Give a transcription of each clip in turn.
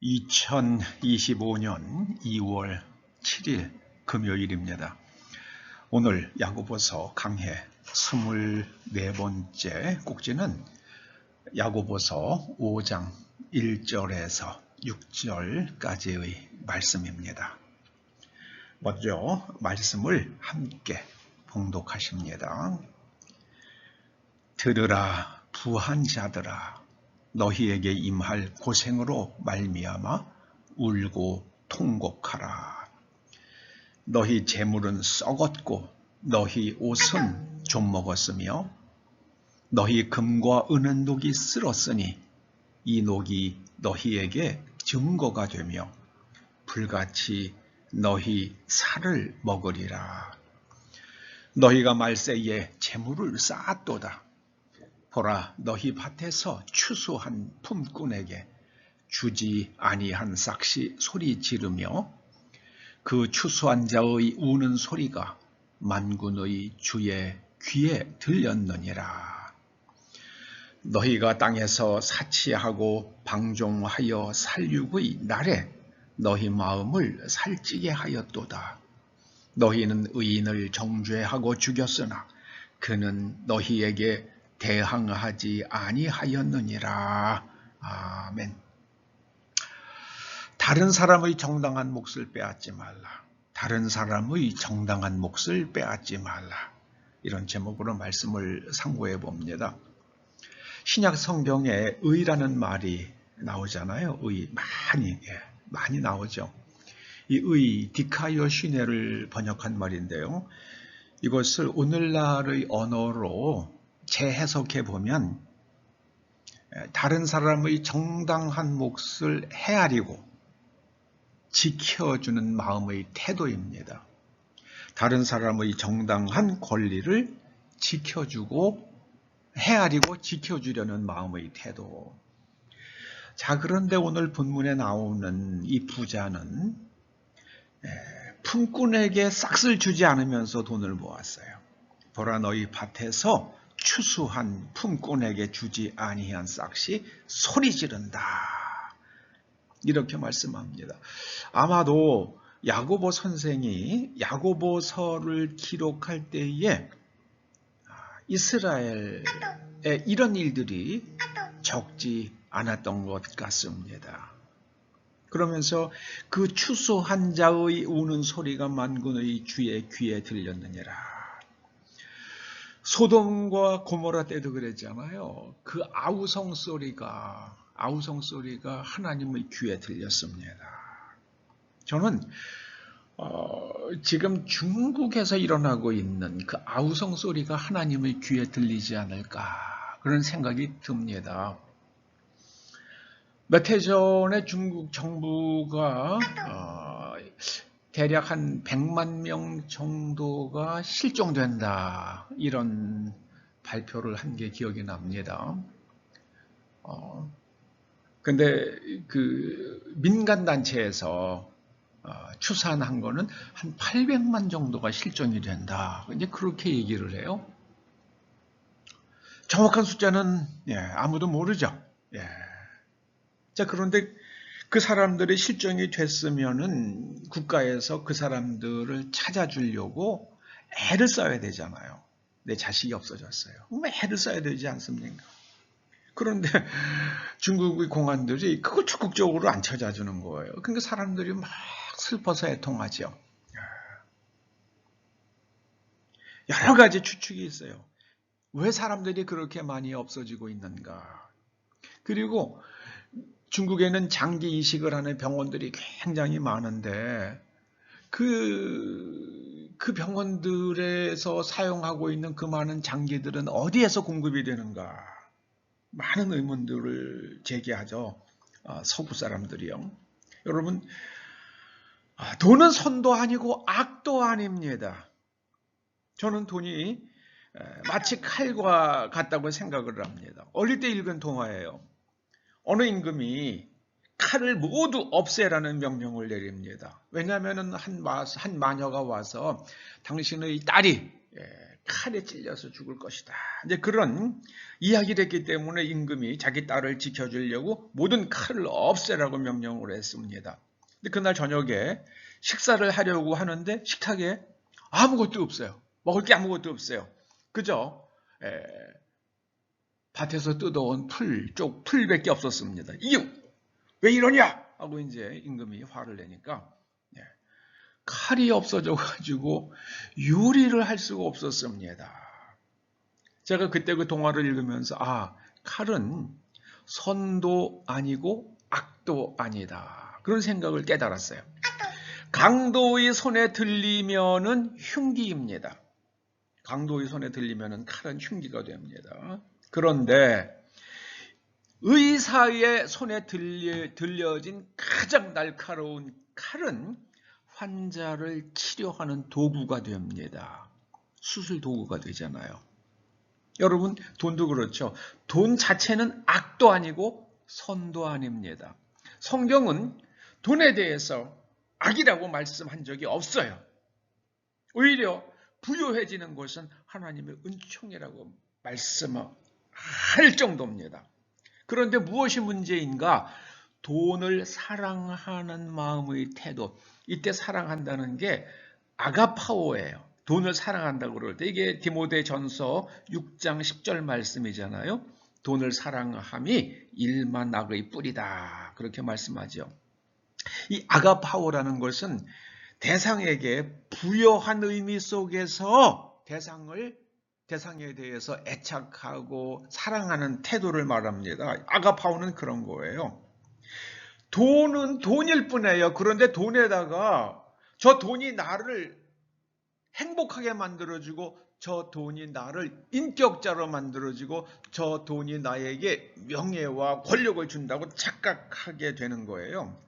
2025년 2월 7일 금요일입니다. 오늘 야고보서 강해 24번째 꼭지는 야고보서 5장 1절에서 6절까지의 말씀입니다. 먼저 말씀을 함께 봉독하십니다. 들으라 부한 자들아, 너희에게 임할 고생으로 말미암아 울고 통곡하라. 너희 재물은 썩었고 너희 옷은 좀 먹었으며 너희 금과 은은 녹이 쓸었으니 이 녹이 너희에게 증거가 되며 불같이 너희 살을 먹으리라. 너희가 말세에 재물을 쌓았도다. 보라, 너희 밭에서 추수한 품꾼에게 주지 아니한 싹시 소리 지르며 그 추수한 자의 우는 소리가 만군의 주의 귀에 들렸느니라. 너희가 땅에서 사치하고 방종하여 살육의 날에 너희 마음을 살찌게 하였도다. 너희는 의인을 정죄하고 죽였으나 그는 너희에게 대항하지 아니하였느니라. 아멘. 다른 사람의 정당한 몫을 빼앗지 말라. 다른 사람의 정당한 몫을 빼앗지 말라. 이런 제목으로 말씀을 상고해 봅니다. 신약 성경에 의라는 말이 나오잖아요. 의 많이 나오죠. 이 의, 디카이오 시네를 번역한 말인데요. 이것을 오늘날의 언어로 재해석해 보면 다른 사람의 정당한 몫을 헤아리고 지켜주는 마음의 태도입니다. 다른 사람의 정당한 권리를 지켜주고 헤아리고 지켜주려는 마음의 태도. 자, 그런데 오늘 본문에 나오는 이 부자는 품꾼에게 싹을 주지 않으면서 돈을 모았어요. 보라, 너희 밭에서 추수한 품꾼에게 주지 아니한 싹시 소리 지른다. 이렇게 말씀합니다. 아마도 야고보 선생이 야고보서를 기록할 때에 이스라엘에 이런 일들이 적지 않았던 것 같습니다. 그러면서 그 추수한 자의 우는 소리가 만군의 주의 귀에 들렸느니라. 소돔과 고모라 때도 그랬잖아요. 그 아우성 소리가 하나님의 귀에 들렸습니다. 저는 지금 중국에서 일어나고 있는 그 아우성 소리가 하나님의 귀에 들리지 않을까 그런 생각이 듭니다. 몇 해 전에 중국 정부가 대략 한 100만 명 정도가 실종된다 이런 발표를 한 게 기억이 납니다. 근데 그 민간 단체에서 추산한 거는 한 800만 정도가 실종이 된다. 이제 그렇게 얘기를 해요. 정확한 숫자는 아무도 모르죠. 자, 그런데 그 사람들이 실종이 됐으면은 국가에서 그 사람들을 찾아주려고 애를 써야 되잖아요. 내 자식이 없어졌어요. 애를 써야 되지 않습니까? 그런데 중국의 공안들이 그걸 적극적으로 안 찾아주는 거예요. 그러니까 사람들이 막 슬퍼서 애통하죠. 여러 가지 추측이 있어요. 왜 사람들이 그렇게 많이 없어지고 있는가? 그리고 중국에는 장기 이식을 하는 병원들이 굉장히 많은데 그 병원들에서 사용하고 있는 그 많은 장기들은 어디에서 공급이 되는가? 많은 의문들을 제기하죠. 서구 사람들이요. 여러분, 돈은 선도 아니고 악도 아닙니다. 저는 돈이 마치 칼과 같다고 생각을 합니다. 어릴 때 읽은 동화예요. 어느 임금이 칼을 모두 없애라는 명령을 내립니다. 왜냐하면 한 마녀가 와서 당신의 딸이 칼에 찔려서 죽을 것이다. 이제 그런 이야기를 했기 때문에 임금이 자기 딸을 지켜주려고 모든 칼을 없애라고 명령을 했습니다. 근데 그날 저녁에 식사를 하려고 하는데 식탁에 아무것도 없어요. 먹을 게 아무것도 없어요. 그저 밭에서 뜯어온 풀밖에 없었습니다. 이게 왜 이러냐? 하고 이제 임금이 화를 내니까 칼이 없어져 가지고 요리를 할 수가 없었습니다. 제가 그때 그 동화를 읽으면서 칼은 선도 아니고 악도 아니다. 그런 생각을 깨달았어요. 강도의 손에 들리면은 흉기입니다. 강도의 손에 들리면은 칼은 흉기가 됩니다. 그런데 의사의 손에 들려진 가장 날카로운 칼은 환자를 치료하는 도구가 됩니다. 수술 도구가 되잖아요. 여러분, 돈도 그렇죠. 돈 자체는 악도 아니고 선도 아닙니다. 성경은 돈에 대해서 악이라고 말씀한 적이 없어요. 오히려 부유해지는 것은 하나님의 은총이라고 말씀할 정도입니다. 그런데 무엇이 문제인가? 돈을 사랑하는 마음의 태도. 이때 사랑한다는 게 아가파오예요. 돈을 사랑한다고 그럴 때 이게 디모데전서 6장 10절 말씀이잖아요. 돈을 사랑함이 일만 악의 뿌리다. 그렇게 말씀하죠. 이 아가파오라는 것은 대상에게 부여한 의미 속에서 대상에 대해서 애착하고 사랑하는 태도를 말합니다. 아가파오는 그런 거예요. 돈은 돈일 뿐이에요. 그런데 돈에다가 저 돈이 나를 행복하게 만들어주고 저 돈이 나를 인격자로 만들어주고 저 돈이 나에게 명예와 권력을 준다고 착각하게 되는 거예요.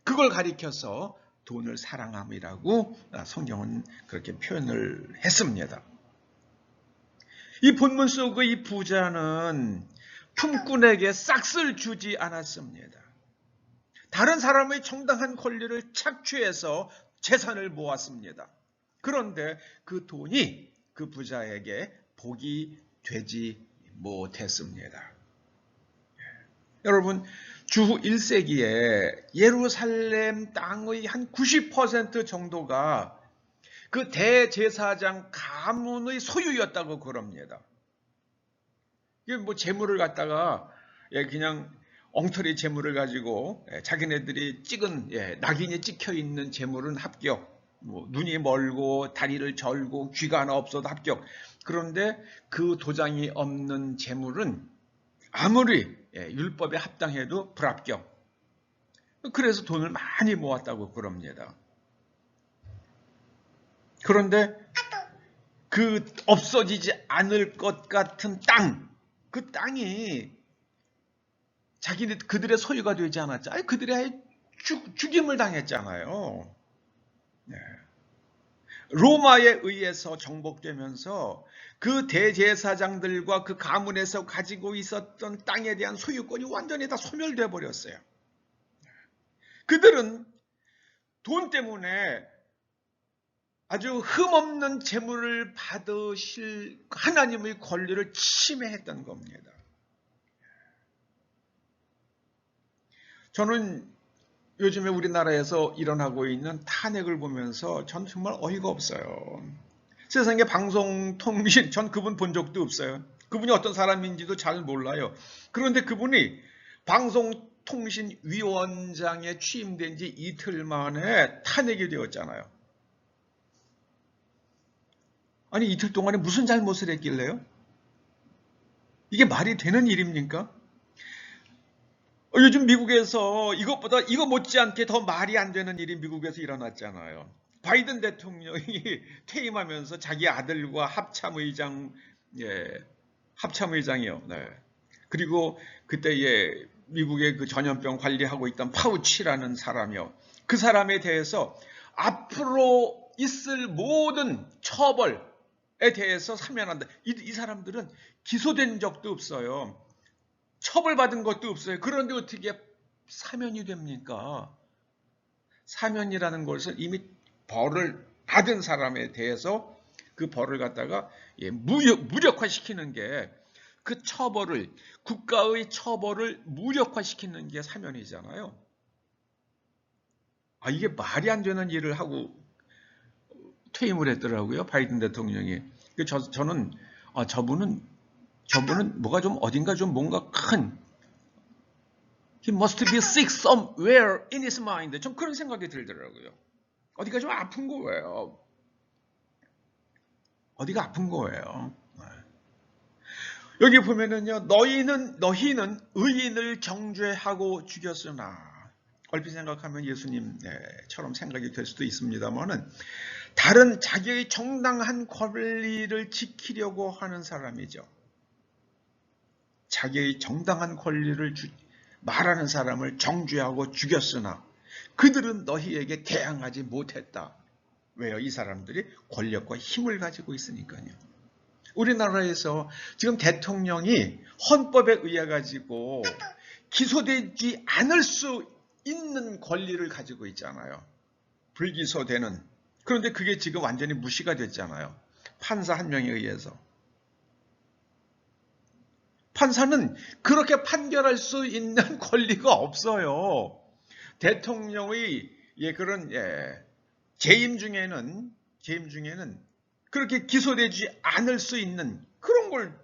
그걸 가리켜서 돈을 사랑함이라고 성경은 그렇게 표현을 했습니다. 이 본문 속의 이 부자는 품꾼에게 싹쓸 주지 않았습니다. 다른 사람의 정당한 권리를 착취해서 재산을 모았습니다. 그런데 그 돈이 그 부자에게 복이 되지 못했습니다. 여러분, 주 1세기에 예루살렘 땅의 한 90% 정도가 그 대제사장 가문의 소유였다고 그럽니다. 이게 재물을 갖다가 그냥 엉터리 재물을 가지고 자기네들이 찍은 낙인이 찍혀 있는 재물은 합격. 눈이 멀고 다리를 절고 귀가 하나 없어도 합격. 그런데 그 도장이 없는 재물은 아무리 율법에 합당해도 불합격. 그래서 돈을 많이 모았다고 그럽니다. 그런데 그 없어지지 않을 것 같은 땅, 그 땅이 그들의 소유가 되지 않았죠. 그들의 죽임을 당했잖아요. 로마에 의해서 정복되면서 그 대제사장들과 그 가문에서 가지고 있었던 땅에 대한 소유권이 완전히 다 소멸되어 버렸어요. 그들은 돈 때문에 아주 흠없는 재물을 받으실 하나님의 권리를 침해했던 겁니다. 저는 요즘에 우리나라에서 일어나고 있는 탄핵을 보면서 전 정말 어이가 없어요. 세상에 방송통신, 전 그분 본 적도 없어요. 그분이 어떤 사람인지도 잘 몰라요. 그런데 그분이 방송통신위원장에 취임된 지 이틀 만에 탄핵이 되었잖아요. 아니, 이틀 동안에 무슨 잘못을 했길래요? 이게 말이 되는 일입니까? 요즘 미국에서 이거 못지않게 더 말이 안 되는 일이 미국에서 일어났잖아요. 바이든 대통령이 퇴임하면서 자기 아들과 합참의장이요. 네. 그리고 그때 미국의 그 전염병 관리하고 있던 파우치라는 사람이요. 그 사람에 대해서 앞으로 있을 모든 처벌에 대해서 사면한다. 이 사람들은 기소된 적도 없어요. 처벌 받은 것도 없어요. 그런데 어떻게 사면이 됩니까? 사면이라는 것은 이미 벌을 받은 사람에 대해서 그 벌을 갖다가 무력화시키는 게, 그 처벌을, 국가의 처벌을 무력화시키는 게 사면이잖아요. 이게 말이 안 되는 일을 하고 퇴임을 했더라고요, 바이든 대통령이. 저는 저분은 뭐가 좀 어딘가 좀 뭔가 큰, he must be sick somewhere in his mind. 좀 그런 생각이 들더라고요. 어디가 좀 아픈 거예요. 어디가 아픈 거예요. 여기 보면은요, 너희는 의인을 정죄하고 죽였으나, 얼핏 생각하면 예수님처럼 생각이 될 수도 있습니다만은, 다른 자기의 정당한 권리를 지키려고 하는 사람이죠. 자기의 정당한 권리를 말하는 사람을 정죄하고 죽였으나 그들은 너희에게 대항하지 못했다. 왜요? 이 사람들이 권력과 힘을 가지고 있으니까요. 우리나라에서 지금 대통령이 헌법에 의해 가지고 기소되지 않을 수 있는 권리를 가지고 있잖아요. 불기소되는. 그런데 그게 지금 완전히 무시가 됐잖아요. 판사 한 명에 의해서. 판사는 그렇게 판결할 수 있는 권리가 없어요. 대통령의 그런 재임 중에는 그렇게 기소되지 않을 수 있는 그런 걸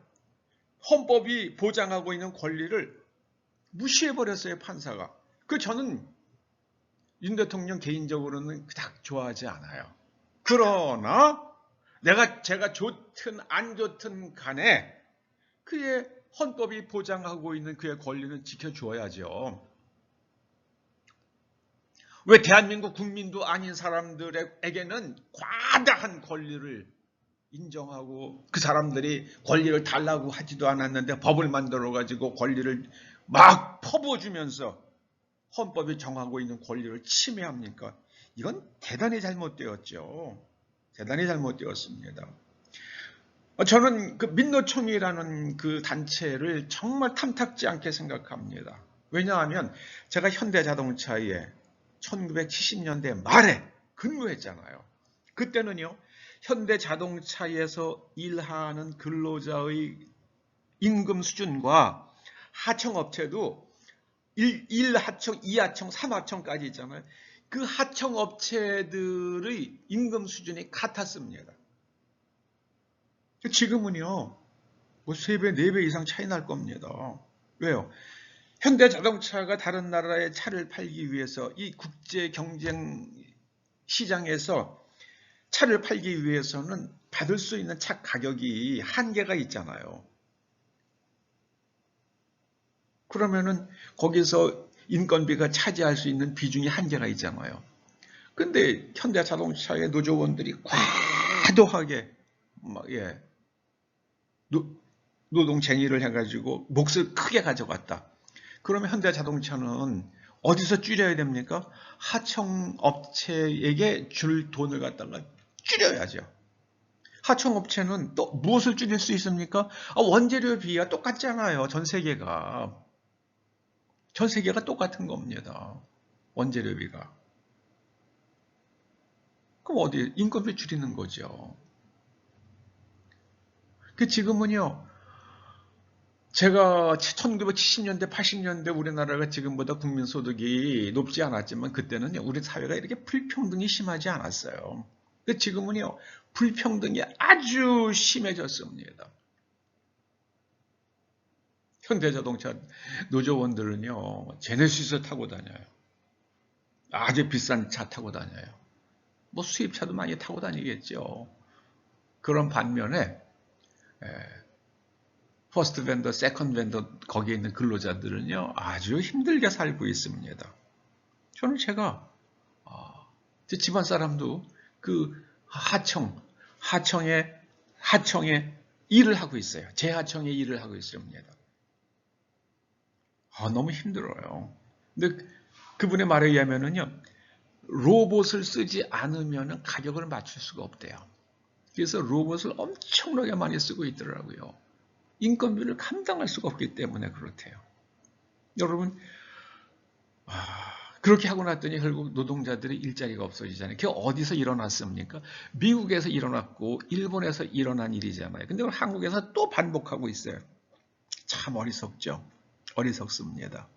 헌법이 보장하고 있는 권리를 무시해버렸어요, 판사가. 저는 윤 대통령 개인적으로는 그닥 좋아하지 않아요. 그러나 제가 좋든 안 좋든 간에 그의 헌법이 보장하고 있는 그의 권리는 지켜줘야죠. 왜 대한민국 국민도 아닌 사람들에게는 과다한 권리를 인정하고 그 사람들이 권리를 달라고 하지도 않았는데 법을 만들어가지고 권리를 막 퍼부어주면서 헌법이 정하고 있는 권리를 침해합니까? 이건 대단히 잘못되었죠. 대단히 잘못되었습니다. 저는 그 민노총이라는 그 단체를 정말 탐탁지 않게 생각합니다. 왜냐하면 제가 현대자동차에 1970년대 말에 근무했잖아요. 그때는요, 현대자동차에서 일하는 근로자의 임금 수준과 하청업체도 1하청, 2하청, 3하청까지 있잖아요. 그 하청업체들의 임금 수준이 같았습니다. 지금은요, 뭐 3배, 4배 이상 차이 날 겁니다. 왜요? 현대자동차가 다른 나라에 차를 팔기 위해서 이 국제 경쟁 시장에서 차를 팔기 위해서는 받을 수 있는 차 가격이 한계가 있잖아요. 그러면은 거기서 인건비가 차지할 수 있는 비중이 한계가 있잖아요. 근데 현대자동차의 노조원들이 과도하게 노동쟁의를 해가지고 몫을 크게 가져갔다. 그러면 현대자동차는 어디서 줄여야 됩니까? 하청업체에게 줄 돈을 갖다가 줄여야죠. 하청업체는 또 무엇을 줄일 수 있습니까? 원재료비가 똑같잖아요. 전 세계가 똑같은 겁니다. 원재료비가. 그럼 어디 인건비 줄이는 거죠. 지금은요, 제가 1970년대, 80년대 우리나라가 지금보다 국민소득이 높지 않았지만 그때는 우리 사회가 이렇게 불평등이 심하지 않았어요. 지금은요, 불평등이 아주 심해졌습니다. 현대자동차 노조원들은요, 제네시스 타고 다녀요. 아주 비싼 차 타고 다녀요. 뭐 수입차도 많이 타고 다니겠죠. 그런 반면에 퍼스트 벤더, 세컨드 벤더 거기에 있는 근로자들은요, 아주 힘들게 살고 있습니다. 저는 제가 제 집안 사람도 그 하청에 일을 하고 있어요. 제 하청에 일을 하고 있습니다. 너무 힘들어요. 근데 그분의 말에 의하면은요, 로봇을 쓰지 않으면 가격을 맞출 수가 없대요. 그래서 로봇을 엄청나게 많이 쓰고 있더라고요. 인건비를 감당할 수가 없기 때문에 그렇대요. 여러분, 그렇게 하고 났더니 결국 노동자들의 일자리가 없어지잖아요. 그게 어디서 일어났습니까? 미국에서 일어났고 일본에서 일어난 일이잖아요. 근데 한국에서 또 반복하고 있어요. 참 어리석죠. 어리석습니다.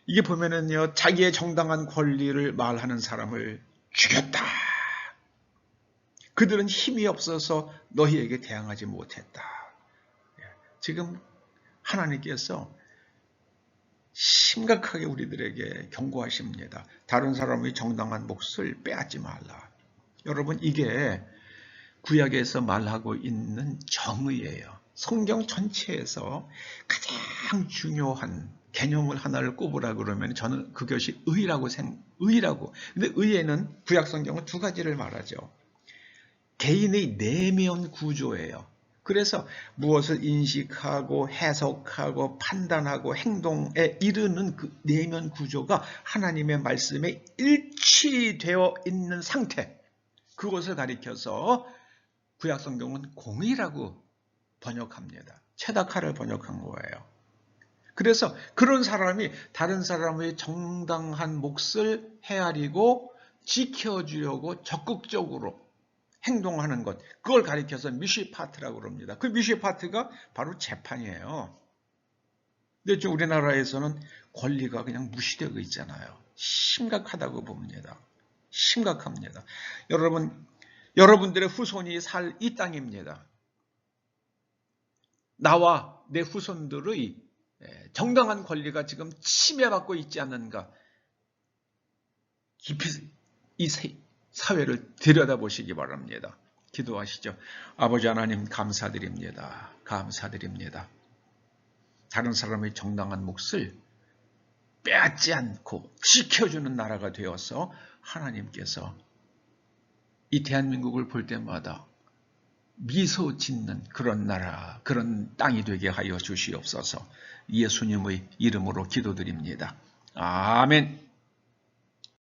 이게 보면은요, 자기의 정당한 권리를 말하는 사람을 죽였다. 그들은 힘이 없어서 너희에게 대항하지 못했다. 지금 하나님께서 심각하게 우리들에게 경고하십니다. 다른 사람의 정당한 몫을 빼앗지 말라. 여러분, 이게 구약에서 말하고 있는 정의예요. 성경 전체에서 가장 중요한 개념을 하나를 꼽으라 그러면 저는 그것이 의라고. 근데 의에는 구약 성경은 두 가지를 말하죠. 개인의 내면 구조예요. 그래서 무엇을 인식하고 해석하고 판단하고 행동에 이르는 그 내면 구조가 하나님의 말씀에 일치되어 있는 상태, 그것을 가리켜서 구약 성경은 공의라고 번역합니다. 체다카를 번역한 거예요. 그래서 그런 사람이 다른 사람의 정당한 몫을 헤아리고 지켜주려고 적극적으로 행동하는 것, 그걸 가리켜서 미시파트라고 그럽니다. 그 미시파트가 바로 재판이에요. 근데 지금 우리나라에서는 권리가 그냥 무시되고 있잖아요. 심각하다고 봅니다. 심각합니다. 여러분들의 후손이 살 이 땅입니다. 나와 내 후손들의 정당한 권리가 지금 침해받고 있지 않는가, 깊이 이 사회를 들여다보시기 바랍니다. 기도하시죠. 아버지 하나님, 감사드립니다. 감사드립니다. 다른 사람의 정당한 몫을 빼앗지 않고 지켜주는 나라가 되어서 하나님께서 이 대한민국을 볼 때마다 미소 짓는 그런 나라, 그런 땅이 되게 하여 주시옵소서. 예수님의 이름으로 기도드립니다. 아멘.